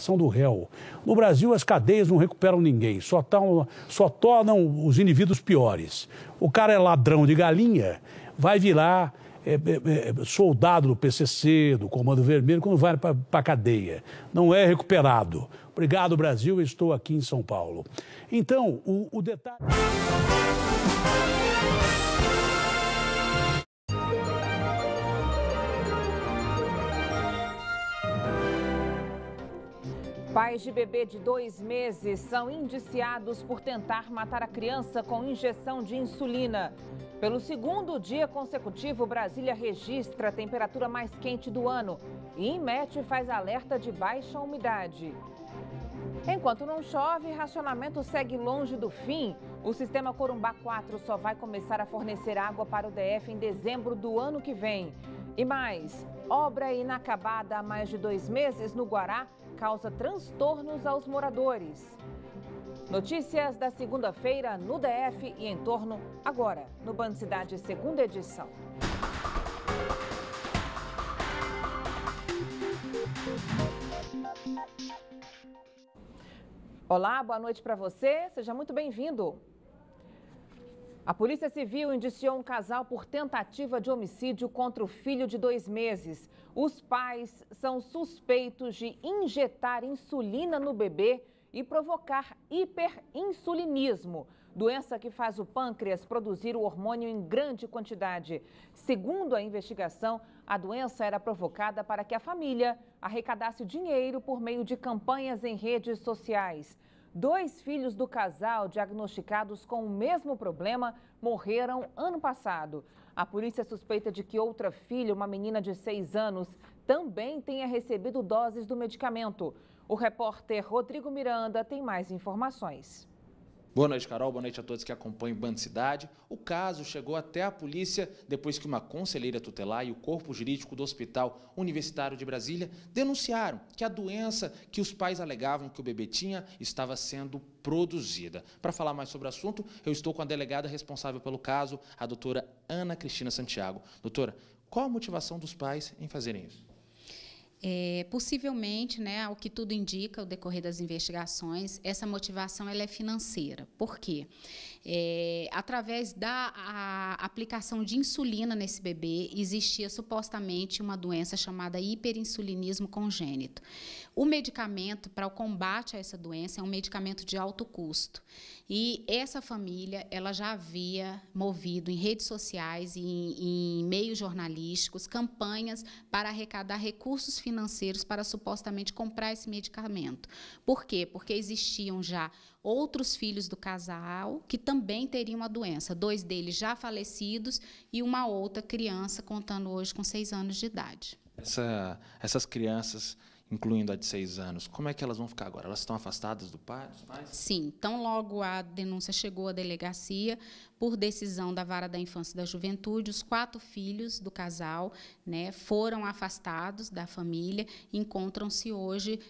Do réu. No Brasil, as cadeias não recuperam ninguém, só tornam os indivíduos piores. O cara é ladrão de galinha, vai virar soldado do PCC, do Comando Vermelho, quando vai para a cadeia. Não é recuperado. Obrigado, Brasil, eu estou aqui em São Paulo. Então, o detalhe... Pais de bebê de 2 meses são indiciados por tentar matar a criança com injeção de insulina. Pelo segundo dia consecutivo, Brasília registra a temperatura mais quente do ano e INMET faz alerta de baixa umidade. Enquanto não chove, racionamento segue longe do fim. O sistema Corumbá 4 só vai começar a fornecer água para o DF em dezembro do ano que vem. E mais, obra inacabada há mais de 2 meses no Guará causa transtornos aos moradores. Notícias da segunda-feira no DF e em torno, agora, no Band Cidade, segunda edição. Olá, boa noite para você, seja muito bem-vindo. A Polícia Civil indiciou um casal por tentativa de homicídio contra o filho de 2 meses. Os pais são suspeitos de injetar insulina no bebê e provocar hiperinsulinismo, doença que faz o pâncreas produzir o hormônio em grande quantidade. Segundo a investigação, a doença era provocada para que a família arrecadasse dinheiro por meio de campanhas em redes sociais. 2 filhos do casal diagnosticados com o mesmo problema morreram ano passado. A polícia suspeita de que outra filha, uma menina de 6 anos, também tenha recebido doses do medicamento. O repórter Rodrigo Miranda tem mais informações. Boa noite, Carol. Boa noite a todos que acompanham o Band Cidade. O caso chegou até a polícia depois que uma conselheira tutelar e o corpo jurídico do Hospital Universitário de Brasília denunciaram que a doença que os pais alegavam que o bebê tinha estava sendo produzida. Para falar mais sobre o assunto, eu estou com a delegada responsável pelo caso, a doutora Ana Cristina Santiago. Doutora, qual a motivação dos pais em fazerem isso? Possivelmente, ao que tudo indica, ao decorrer das investigações, essa motivação ela é financeira. Por quê? Através da aplicação de insulina nesse bebê, existia supostamente uma doença chamada hiperinsulinismo congênito. O medicamento para o combate a essa doença é um medicamento de alto custo. E essa família ela já havia movido em redes sociais e em meios jornalísticos campanhas para arrecadar recursos financeiros para supostamente comprar esse medicamento. Por quê? Porque existiam já outros filhos do casal que também teriam a doença, 2 deles já falecidos e uma outra criança contando hoje com 6 anos de idade. Essas crianças, incluindo a de 6 anos, como é que elas vão ficar agora? Elas estão afastadas dos pais? Sim, então logo a denúncia chegou à delegacia, por decisão da Vara da Infância e da Juventude, os 4 filhos do casal foram afastados da família e encontram-se hoje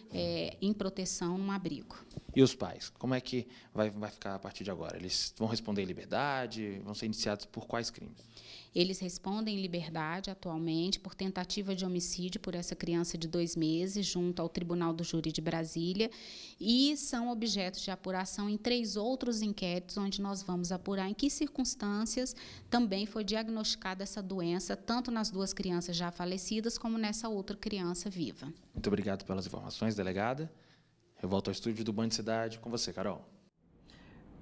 em proteção num abrigo. E os pais? Como é que vai ficar a partir de agora? Eles vão responder em liberdade? Vão ser indiciados por quais crimes? Eles respondem em liberdade atualmente por tentativa de homicídio por essa criança de 2 meses, junto ao Tribunal do Júri de Brasília, e são objetos de apuração em 3 outros inquéritos, onde nós vamos apurar em que circunstâncias também foi diagnosticada essa doença, tanto nas 2 crianças já falecidas, como nessa outra criança viva. Muito obrigado pelas informações, delegada. Eu volto ao estúdio do Band Cidade com você, Carol.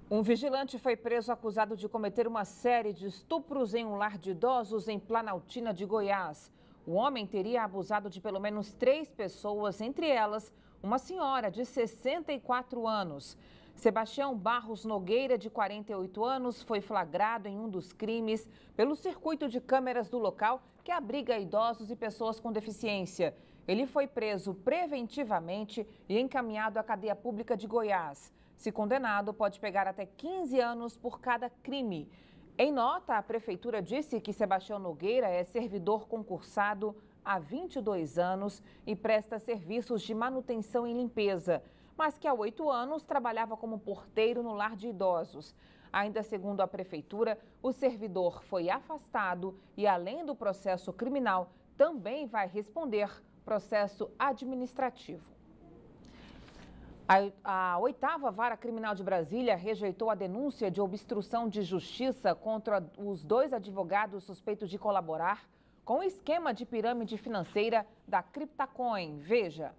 Um vigilante foi preso acusado de cometer uma série de estupros em um lar de idosos em Planaltina de Goiás. O homem teria abusado de pelo menos 3 pessoas, entre elas uma senhora de 64 anos. Sebastião Barros Nogueira, de 48 anos, foi flagrado em um dos crimes pelo circuito de câmeras do local que abriga idosos e pessoas com deficiência. Ele foi preso preventivamente e encaminhado à cadeia pública de Goiás. Se condenado, pode pegar até 15 anos por cada crime. Em nota, a Prefeitura disse que Sebastião Nogueira é servidor concursado há 22 anos e presta serviços de manutenção e limpeza, mas que há 8 anos trabalhava como porteiro no lar de idosos. Ainda segundo a Prefeitura, o servidor foi afastado e, além do processo criminal, também vai responder processo administrativo. A 8ª Vara Criminal de Brasília rejeitou a denúncia de obstrução de justiça contra os 2 advogados suspeitos de colaborar com o esquema de pirâmide financeira da Cryptacoin. Veja.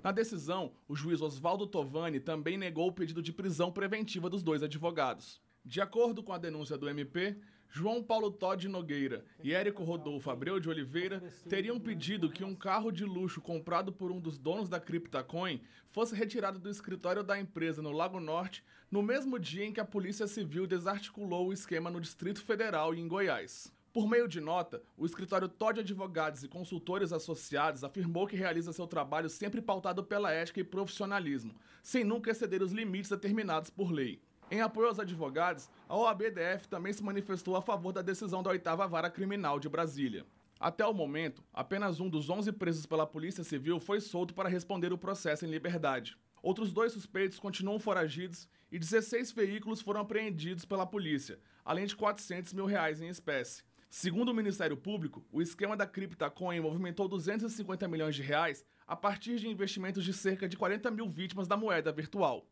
Na decisão, o juiz Oswaldo Tovani também negou o pedido de prisão preventiva dos 2 advogados. De acordo com a denúncia do MP, João Paulo Todd Nogueira e Érico Rodolfo Abreu de Oliveira teriam pedido que um carro de luxo comprado por um dos donos da Cryptacoin fosse retirado do escritório da empresa no Lago Norte no mesmo dia em que a Polícia Civil desarticulou o esquema no Distrito Federal e em Goiás. Por meio de nota, o escritório Todd Advogados e Consultores Associados afirmou que realiza seu trabalho sempre pautado pela ética e profissionalismo, sem nunca exceder os limites determinados por lei. Em apoio aos advogados, a OAB-DF também se manifestou a favor da decisão da 8ª Vara Criminal de Brasília. Até o momento, apenas um dos 11 presos pela Polícia Civil foi solto para responder o processo em liberdade. Outros 2 suspeitos continuam foragidos e 16 veículos foram apreendidos pela polícia, além de R$400 mil em espécie. Segundo o Ministério Público, o esquema da Cryptacoin movimentou R$250 milhões a partir de investimentos de cerca de 40 mil vítimas da moeda virtual.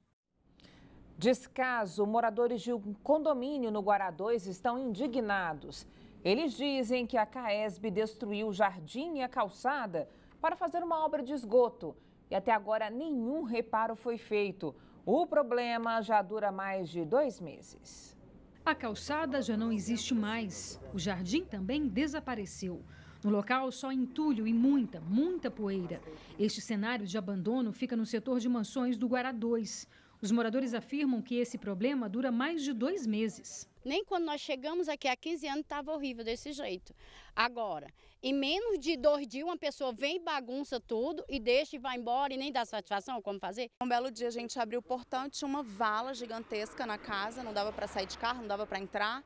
Descaso, moradores de um condomínio no Guará 2 estão indignados. Eles dizem que a CAESB destruiu o jardim e a calçada para fazer uma obra de esgoto. E até agora nenhum reparo foi feito. O problema já dura mais de 2 meses. A calçada já não existe mais. O jardim também desapareceu. No local, só entulho e muita poeira. Este cenário de abandono fica no setor de mansões do Guará 2. Os moradores afirmam que esse problema dura mais de 2 meses. Nem quando nós chegamos aqui há 15 anos estava horrível desse jeito. Agora, em menos de 2 dias, uma pessoa vem, bagunça tudo e deixa e vai embora e nem dá satisfação como fazer. Um belo dia a gente abriu o portão e tinha uma vala gigantesca na casa, não dava para sair de carro, não dava para entrar.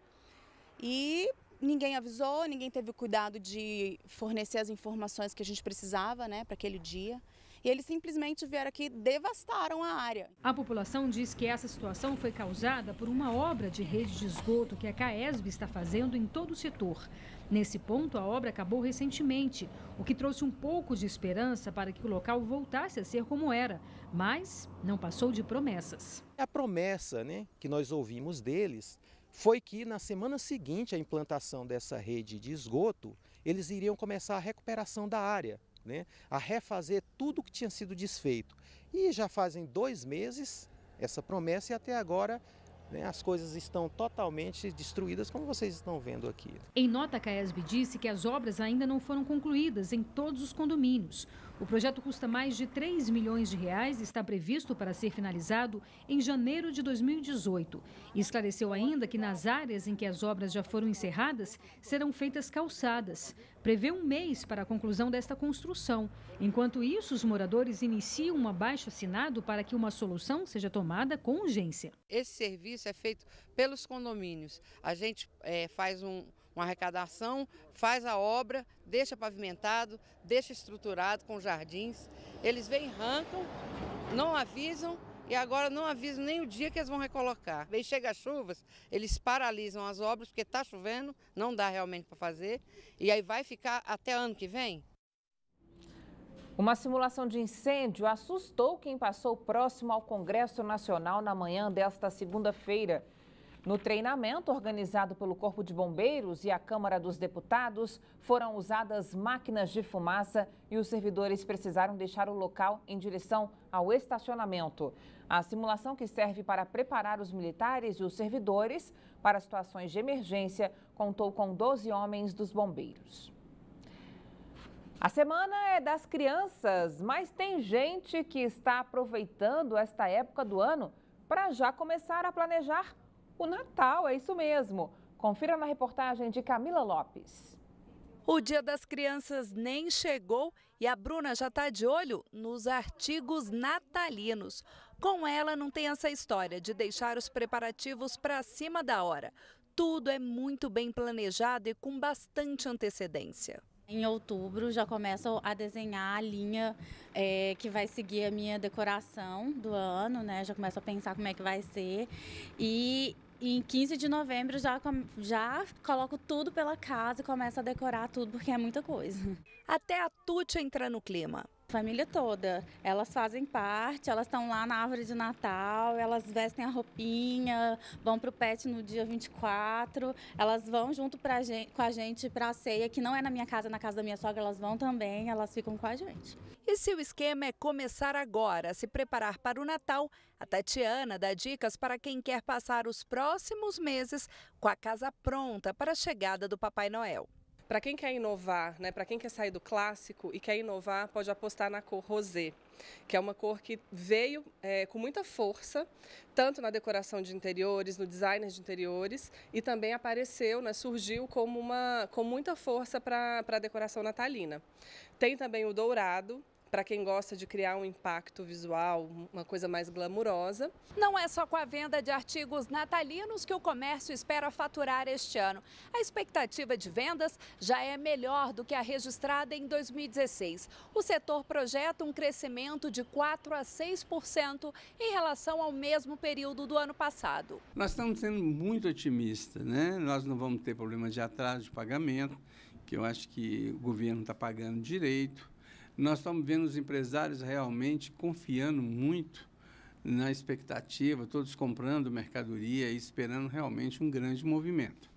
E ninguém avisou, ninguém teve o cuidado de fornecer as informações que a gente precisava, né, para aquele dia. E eles simplesmente vieram aqui e devastaram a área. A população diz que essa situação foi causada por uma obra de rede de esgoto que a CAESB está fazendo em todo o setor. Nesse ponto, a obra acabou recentemente, o que trouxe um pouco de esperança para que o local voltasse a ser como era, mas não passou de promessas. A promessa, que nós ouvimos deles foi que na semana seguinte à implantação dessa rede de esgoto, eles iriam começar a recuperação da área. A refazer tudo que tinha sido desfeito. E já fazem 2 meses essa promessa e até agora as coisas estão totalmente destruídas, como vocês estão vendo aqui. Em nota, a CAESB disse que as obras ainda não foram concluídas em todos os condomínios. O projeto custa mais de R$3 milhões e está previsto para ser finalizado em janeiro de 2018. E esclareceu ainda que nas áreas em que as obras já foram encerradas, serão feitas calçadas. Prevê 1 mês para a conclusão desta construção. Enquanto isso, os moradores iniciam um abaixo-assinado para que uma solução seja tomada com urgência. Esse serviço é feito pelos condomínios. A gente faz uma arrecadação, faz a obra, deixa pavimentado, deixa estruturado com jardins. Eles vêm, arrancam, não avisam e agora não avisam nem o dia que eles vão recolocar. Vem chega as chuvas, eles paralisam as obras porque está chovendo, não dá realmente para fazer e aí vai ficar até ano que vem. Uma simulação de incêndio assustou quem passou próximo ao Congresso Nacional na manhã desta segunda-feira. No treinamento organizado pelo Corpo de Bombeiros e a Câmara dos Deputados, foram usadas máquinas de fumaça e os servidores precisaram deixar o local em direção ao estacionamento. A simulação, que serve para preparar os militares e os servidores para situações de emergência, contou com 12 homens dos bombeiros. A semana é das crianças, mas tem gente que está aproveitando esta época do ano para já começar a planejar o Natal, é isso mesmo. Confira na reportagem de Camila Lopes. O Dia das Crianças nem chegou e a Bruna já está de olho nos artigos natalinos. Com ela não tem essa história de deixar os preparativos para cima da hora. Tudo é muito bem planejado e com bastante antecedência. Em outubro já começo a desenhar a linha que vai seguir a minha decoração do ano, né? Já começo a pensar como é que vai ser e em 15 de novembro já coloco tudo pela casa e começo a decorar tudo porque é muita coisa. Até a Tuti entra no clima. Família toda, elas fazem parte, elas estão lá na árvore de Natal, elas vestem a roupinha, vão pro pet no dia 24, elas vão junto com a gente para a ceia, que não é na minha casa, na casa da minha sogra, elas vão também, elas ficam com a gente. E se o esquema é começar agora a se preparar para o Natal, a Tatiana dá dicas para quem quer passar os próximos meses com a casa pronta para a chegada do Papai Noel. Para quem quer inovar, né, para quem quer sair do clássico e quer inovar, pode apostar na cor rosé, que é uma cor que veio com muita força, tanto na decoração de interiores, no design de interiores, e também apareceu, né, surgiu com muita força para a decoração natalina. Tem também o dourado, para quem gosta de criar um impacto visual, uma coisa mais glamurosa. Não é só com a venda de artigos natalinos que o comércio espera faturar este ano. A expectativa de vendas já é melhor do que a registrada em 2016. O setor projeta um crescimento de 4% a 6% em relação ao mesmo período do ano passado. Nós estamos sendo muito otimistas, né? Nós não vamos ter problema de atraso de pagamento, que eu acho que o governo está pagando direito. Nós estamos vendo os empresários realmente confiando muito na expectativa, todos comprando mercadoria e esperando realmente um grande movimento.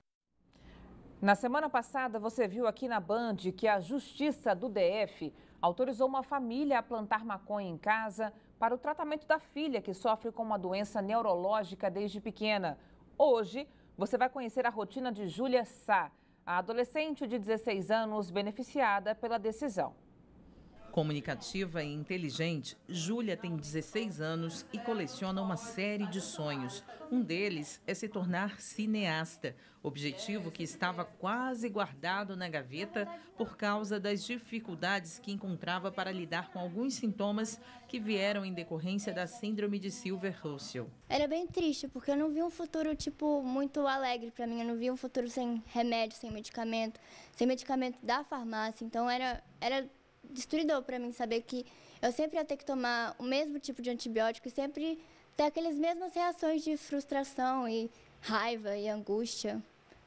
Na semana passada, você viu aqui na Band que a Justiça do DF autorizou uma família a plantar maconha em casa para o tratamento da filha que sofre com uma doença neurológica desde pequena. Hoje, você vai conhecer a rotina de Júlia Sá, a adolescente de 16 anos beneficiada pela decisão. Comunicativa e inteligente, Júlia tem 16 anos e coleciona uma série de sonhos. Um deles é se tornar cineasta, objetivo que estava quase guardado na gaveta por causa das dificuldades que encontrava para lidar com alguns sintomas que vieram em decorrência da síndrome de Silver-Russell. Era bem triste, porque eu não vi um futuro, muito alegre para mim. Eu não vi um futuro sem remédio, sem medicamento da farmácia. Então, era destruidor para mim saber que eu sempre ia ter que tomar o mesmo tipo de antibiótico e sempre ter aquelas mesmas reações de frustração e raiva e angústia.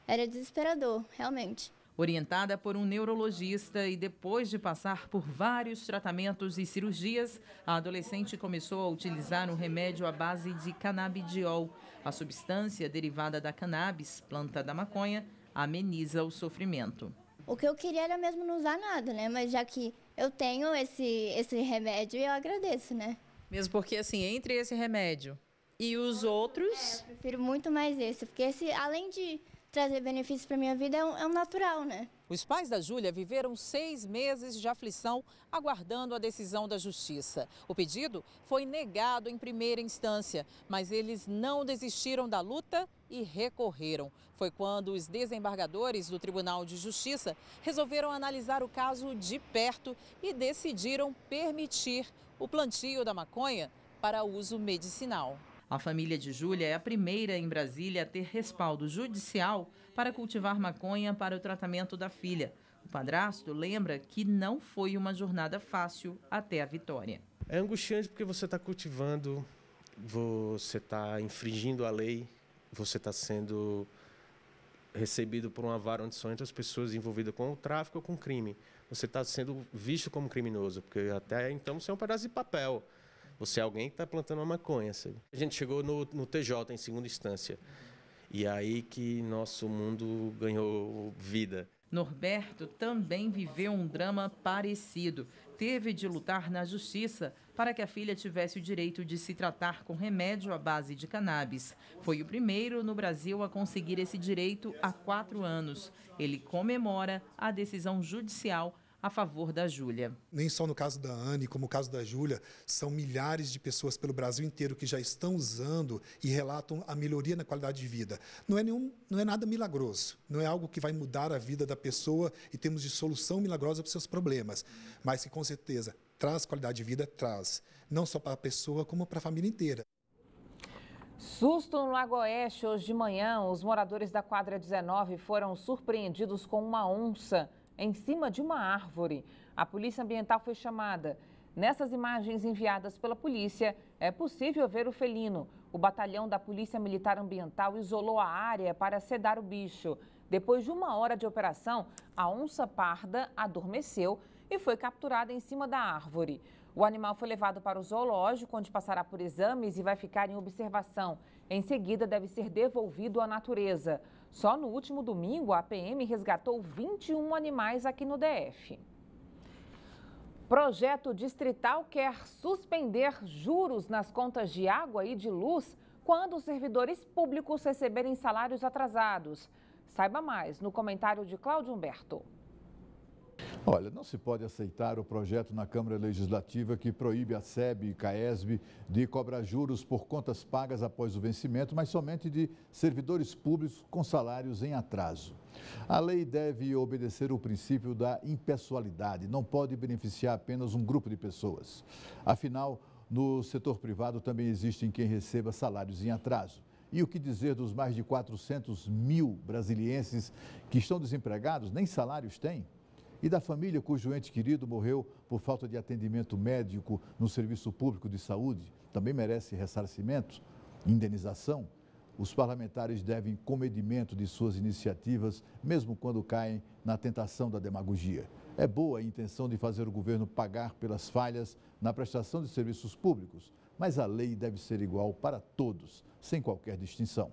Era desesperador, realmente. Orientada por um neurologista e depois de passar por vários tratamentos e cirurgias, a adolescente começou a utilizar um remédio à base de canabidiol. A substância derivada da cannabis, planta da maconha, ameniza o sofrimento. O que eu queria era mesmo não usar nada, né? Mas já que eu tenho esse remédio, eu agradeço, né? Mesmo porque, assim, entre esse remédio e os outros... eu prefiro muito mais esse, porque esse, além de trazer benefícios para minha vida, é um natural, né? Os pais da Júlia viveram 6 meses de aflição aguardando a decisão da Justiça. O pedido foi negado em primeira instância, mas eles não desistiram da luta e recorreram. Foi quando os desembargadores do Tribunal de Justiça resolveram analisar o caso de perto e decidiram permitir o plantio da maconha para uso medicinal. A família de Júlia é a primeira em Brasília a ter respaldo judicial para cultivar maconha para o tratamento da filha. O padrasto lembra que não foi uma jornada fácil até a vitória. É angustiante porque você está cultivando, você está infringindo a lei, você está sendo recebido por uma vara onde são entre as pessoas envolvidas com o tráfico ou com o crime. Você está sendo visto como criminoso, porque até então você é um pedaço de papel. Você é alguém que está plantando uma maconha. Sabe? A gente chegou no TJ em segunda instância. E aí que nosso mundo ganhou vida. Norberto também viveu um drama parecido. Teve de lutar na justiça para que a filha tivesse o direito de se tratar com remédio à base de cannabis. Foi o primeiro no Brasil a conseguir esse direito há 4 anos. Ele comemora a decisão judicial a favor da Júlia. Nem só no caso da Anne, como no caso da Júlia, são milhares de pessoas pelo Brasil inteiro que já estão usando e relatam a melhoria na qualidade de vida. Não é nada milagroso, não é algo que vai mudar a vida da pessoa e temos de solução milagrosa para os seus problemas, mas que com certeza traz qualidade de vida, traz, não só para a pessoa, como para a família inteira. Susto no Lago Oeste. Hoje de manhã, os moradores da quadra 19 foram surpreendidos com uma onça em cima de uma árvore. A Polícia Ambiental foi chamada. Nessas imagens enviadas pela polícia, é possível ver o felino. O batalhão da Polícia Militar Ambiental isolou a área para sedar o bicho. Depois de 1 hora de operação, a onça parda adormeceu e foi capturada em cima da árvore. O animal foi levado para o zoológico, onde passará por exames e vai ficar em observação. Em seguida, deve ser devolvido à natureza. Só no último domingo, a PM resgatou 21 animais aqui no DF. Projeto distrital quer suspender juros nas contas de água e de luz quando os servidores públicos receberem salários atrasados. Saiba mais no comentário de Cláudio Humberto. Olha, não se pode aceitar o projeto na Câmara Legislativa que proíbe a SEB e CAESB de cobrar juros por contas pagas após o vencimento, mas somente de servidores públicos com salários em atraso. A lei deve obedecer o princípio da impessoalidade, não pode beneficiar apenas um grupo de pessoas. Afinal, no setor privado também existem quem receba salários em atraso. E o que dizer dos mais de 400 mil brasilienses que estão desempregados, nem salários têm? E da família cujo ente querido morreu por falta de atendimento médico no serviço público de saúde, também merece ressarcimento, indenização? Os parlamentares devem comedimento de suas iniciativas, mesmo quando caem na tentação da demagogia. É boa a intenção de fazer o governo pagar pelas falhas na prestação de serviços públicos, mas a lei deve ser igual para todos, sem qualquer distinção.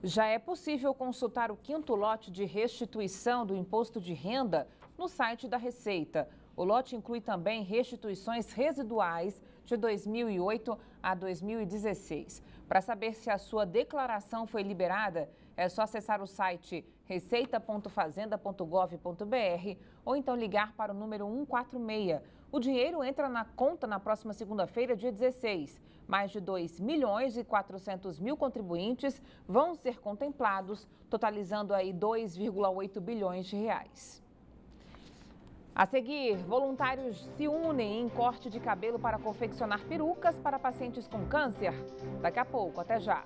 Já é possível consultar o 5º lote de restituição do imposto de renda no site da Receita. O lote inclui também restituições residuais de 2008 a 2016. Para saber se a sua declaração foi liberada, é só acessar o site receita.fazenda.gov.br ou então ligar para o número 146. O dinheiro entra na conta na próxima segunda-feira, dia 16. Mais de 2.400.000 contribuintes vão ser contemplados, totalizando aí 2,8 bilhões de reais. A seguir, voluntários se unem em corte de cabelo para confeccionar perucas para pacientes com câncer. Daqui a pouco, até já.